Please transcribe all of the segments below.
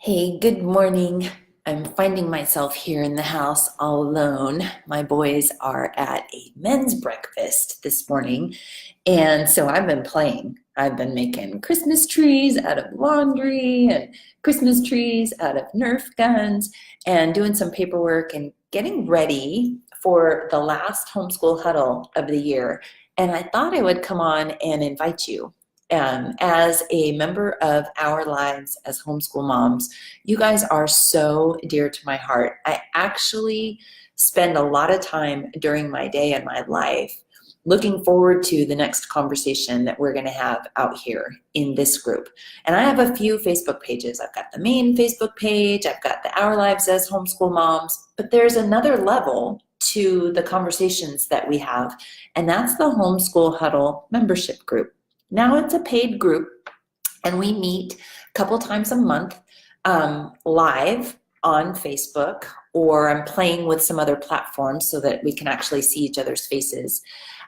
Hey, good morning. I'm finding myself here in the house all alone. My boys are at a men's breakfast this morning, and so I've been playing. I've been making Christmas trees out of laundry and Christmas trees out of Nerf guns and doing some paperwork and getting ready for the last homeschool huddle of the year. And I thought I would come on and invite you. As a member of our lives as homeschool moms, you guys are so dear to my heart. I actually spend a lot of time during my day and my life looking forward to the next conversation that we're going to have out here in this group. And I have a few Facebook pages. I've got the main Facebook page, I've got the Our Lives as Homeschool Moms, but there's another level to the conversations that we have, and that's the Homeschool Huddle membership group. Now it's a paid group, and we meet a couple times a month live on Facebook, or I'm playing with some other platforms so that we can actually see each other's faces.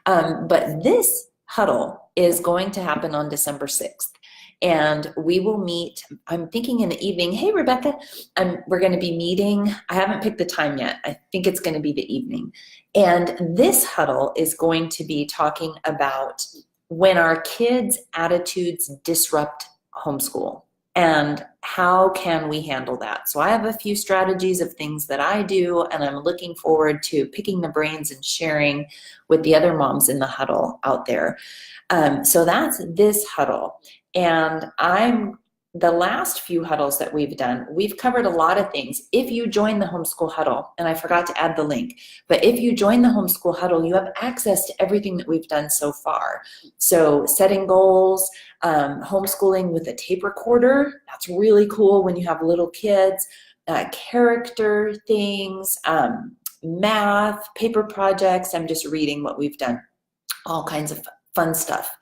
But this huddle is going to happen on December 6th. And we will meet, I'm thinking in the evening. Hey, Rebecca, we're going to be meeting. I haven't picked the time yet. I think it's going to be the evening. And this huddle is going to be talking about when our kids' attitudes disrupt homeschool and how can we handle that. So I have a few strategies of things that I do, and I'm looking forward to picking the brains and sharing with the other moms in the huddle out there. So that's this huddle. And the last few huddles that we've done, we've covered a lot of things. If you join the Homeschool Huddle, and I forgot to add the link, but if you join the Homeschool Huddle, you have access to everything that we've done so far. So setting goals, homeschooling with a tape recorder, that's really cool when you have little kids, character things, math, paper projects. I'm just reading what we've done, all kinds of fun stuff.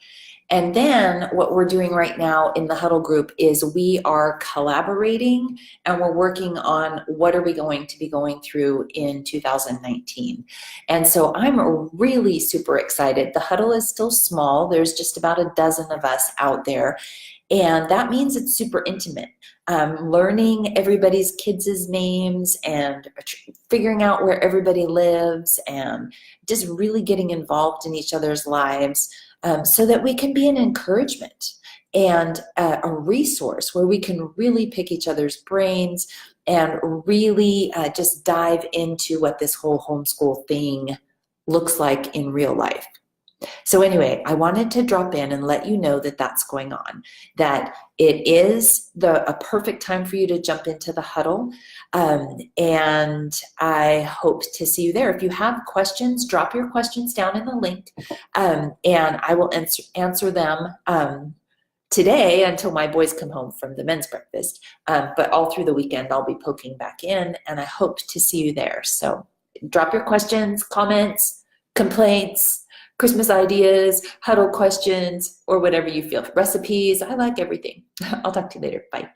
And then what we're doing right now in the huddle group is we are collaborating, and we're working on what are we going to be going through in 2019. And so I'm really super excited. The huddle is still small. There's just about a dozen of us out there. And that means it's super intimate. Learning everybody's kids' names and figuring out where everybody lives and just really getting involved in each other's lives. So that we can be an encouragement and a resource where we can really pick each other's brains and really just dive into what this whole homeschool thing looks like in real life. So anyway, I wanted to drop in and let you know that that's going on, that it is a perfect time for you to jump into the huddle. And I hope to see you there. If you have questions, drop your questions down in the link, and I will answer them today until my boys come home from the men's breakfast. But all through the weekend, I'll be poking back in, and I hope to see you there. So drop your questions, comments, complaints, Christmas ideas, huddle questions, or whatever you feel. Recipes, I like everything. I'll talk to you later. Bye.